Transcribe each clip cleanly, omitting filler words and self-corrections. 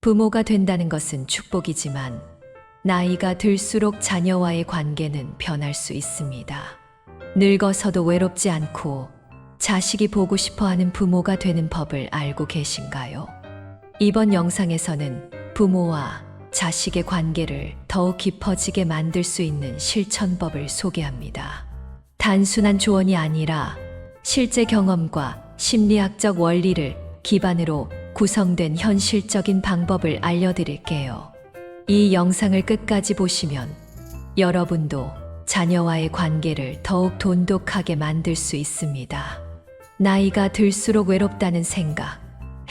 부모가 된다는 것은 축복이지만 나이가 들수록 자녀와의 관계는 변할 수 있습니다. 늙어서도 외롭지 않고 자식이 보고 싶어 하는 부모가 되는 법을 알고 계신가요? 이번 영상에서는 부모와 자식의 관계를 더욱 깊어지게 만들 수 있는 실천법을 소개합니다. 단순한 조언이 아니라 실제 경험과 심리학적 원리를 기반으로 구성된 현실적인 방법을 알려드릴게요. 이 영상을 끝까지 보시면 여러분도 자녀와의 관계를 더욱 돈독하게 만들 수 있습니다. 나이가 들수록 외롭다는 생각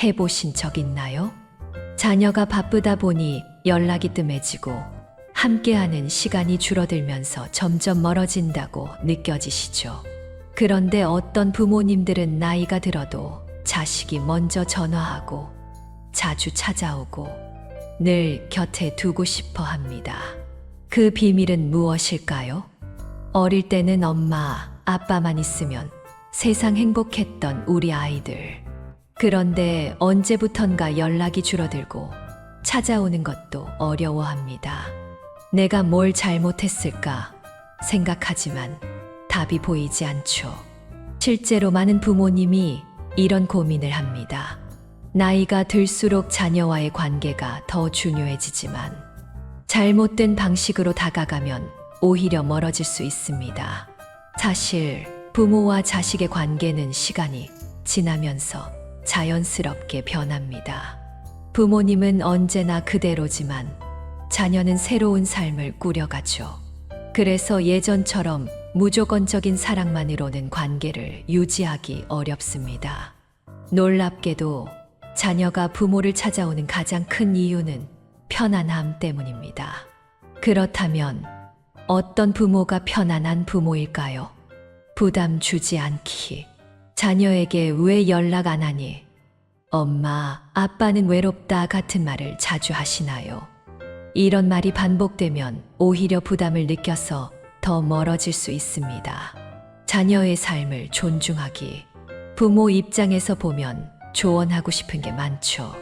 해보신 적 있나요? 자녀가 바쁘다 보니 연락이 뜸해지고 함께하는 시간이 줄어들면서 점점 멀어진다고 느껴지시죠? 그런데 어떤 부모님들은 나이가 들어도 자식이 먼저 전화하고 자주 찾아오고 늘 곁에 두고 싶어 합니다. 그 비밀은 무엇일까요? 어릴 때는 엄마, 아빠만 있으면 세상 행복했던 우리 아이들. 그런데 언제부턴가 연락이 줄어들고 찾아오는 것도 어려워합니다. 내가 뭘 잘못했을까 생각하지만 답이 보이지 않죠. 실제로 많은 부모님이 이런 고민을 합니다. 나이가 들수록 자녀와의 관계가 더 중요해지지만 잘못된 방식으로 다가가면 오히려 멀어질 수 있습니다. 사실 부모와 자식의 관계는 시간이 지나면서 자연스럽게 변합니다. 부모님은 언제나 그대로지만 자녀는 새로운 삶을 꾸려가죠. 그래서 예전처럼 무조건적인 사랑만으로는 관계를 유지하기 어렵습니다. 놀랍게도 자녀가 부모를 찾아오는 가장 큰 이유는 편안함 때문입니다. 그렇다면 어떤 부모가 편안한 부모일까요? 부담 주지 않기. 자녀에게 왜 연락 안 하니? 엄마, 아빠는 외롭다 같은 말을 자주 하시나요? 이런 말이 반복되면 오히려 부담을 느껴서 더 멀어질 수 있습니다. 자녀의 삶을 존중하기. 부모 입장에서 보면 조언하고 싶은 게 많죠.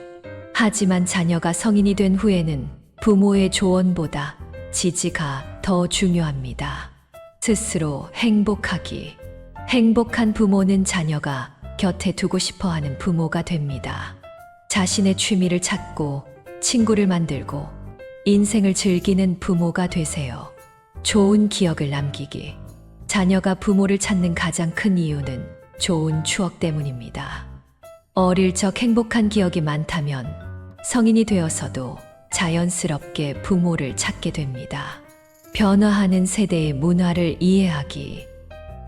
하지만 자녀가 성인이 된 후에는 부모의 조언보다 지지가 더 중요합니다. 스스로 행복하기. 행복한 부모는 자녀가 곁에 두고 싶어 하는 부모가 됩니다. 자신의 취미를 찾고 친구를 만들고 인생을 즐기는 부모가 되세요. 좋은 기억을 남기기. 자녀가 부모를 찾는 가장 큰 이유는 좋은 추억 때문입니다. 어릴 적 행복한 기억이 많다면 성인이 되어서도 자연스럽게 부모를 찾게 됩니다. 변화하는 세대의 문화를 이해하기.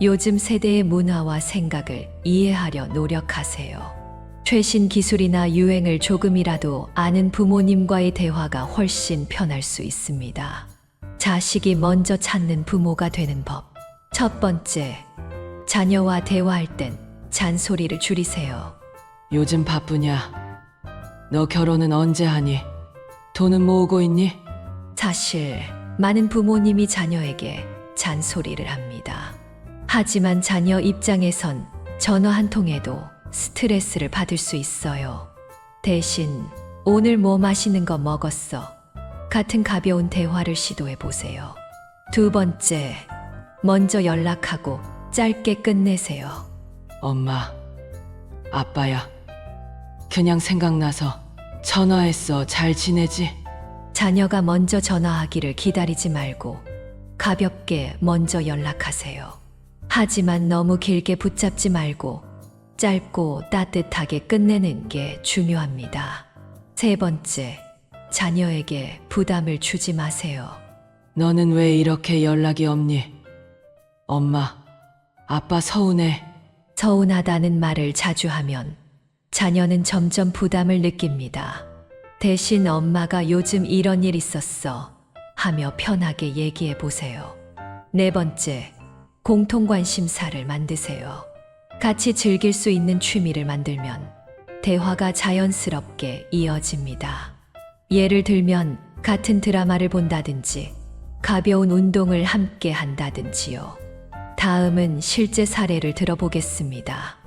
요즘 세대의 문화와 생각을 이해하려 노력하세요. 최신 기술이나 유행을 조금이라도 아는 부모님과의 대화가 훨씬 편할 수 있습니다. 자식이 먼저 찾는 부모가 되는 법. 첫 번째, 자녀와 대화할 땐 잔소리를 줄이세요. 요즘 바쁘냐? 너 결혼은 언제 하니? 돈은 모으고 있니? 사실 많은 부모님이 자녀에게 잔소리를 합니다. 하지만 자녀 입장에선 전화 한 통에도 스트레스를 받을 수 있어요. 대신 오늘 뭐 맛있는 거 먹었어? 같은 가벼운 대화를 시도해 보세요. 두 번째, 먼저 연락하고 짧게 끝내세요. 엄마, 아빠야. 그냥 생각나서 전화했어. 잘 지내지? 자녀가 먼저 전화하기를 기다리지 말고 가볍게 먼저 연락하세요. 하지만 너무 길게 붙잡지 말고 짧고 따뜻하게 끝내는 게 중요합니다. 세 번째, 자녀에게 부담을 주지 마세요. 너는 왜 이렇게 연락이 없니? 엄마, 아빠 서운해. 서운하다는 말을 자주 하면 자녀는 점점 부담을 느낍니다. 대신 엄마가 요즘 이런 일 있었어 하며 편하게 얘기해 보세요. 네 번째, 공통 관심사를 만드세요. 같이 즐길 수 있는 취미를 만들면 대화가 자연스럽게 이어집니다. 예를 들면 같은 드라마를 본다든지 가벼운 운동을 함께 한다든지요. 다음은 실제 사례를 들어보겠습니다.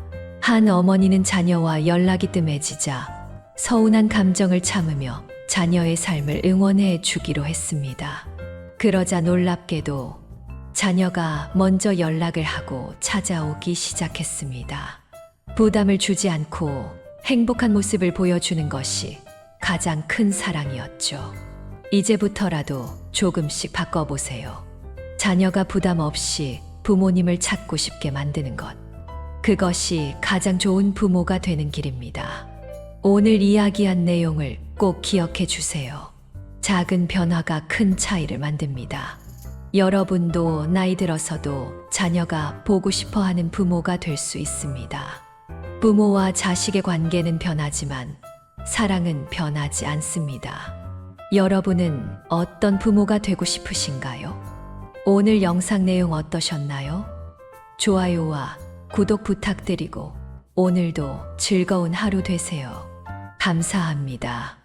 한 어머니는 자녀와 연락이 뜸해지자 서운한 감정을 참으며 자녀의 삶을 응원해 주기로 했습니다. 그러자 놀랍게도 자녀가 먼저 연락을 하고 찾아오기 시작했습니다. 부담을 주지 않고 행복한 모습을 보여주는 것이 가장 큰 사랑이었죠. 이제부터라도 조금씩 바꿔보세요. 자녀가 부담 없이 부모님을 찾고 싶게 만드는 것. 그것이 가장 좋은 부모가 되는 길입니다. 오늘 이야기한 내용을 꼭 기억해 주세요. 작은 변화가 큰 차이를 만듭니다. 여러분도 나이 들어서도 자녀가 보고 싶어 하는 부모가 될 수 있습니다. 부모와 자식의 관계는 변하지만 사랑은 변하지 않습니다. 여러분은 어떤 부모가 되고 싶으신가요? 오늘 영상 내용 어떠셨나요? 좋아요와 구독 부탁드리고 오늘도 즐거운 하루 되세요. 감사합니다.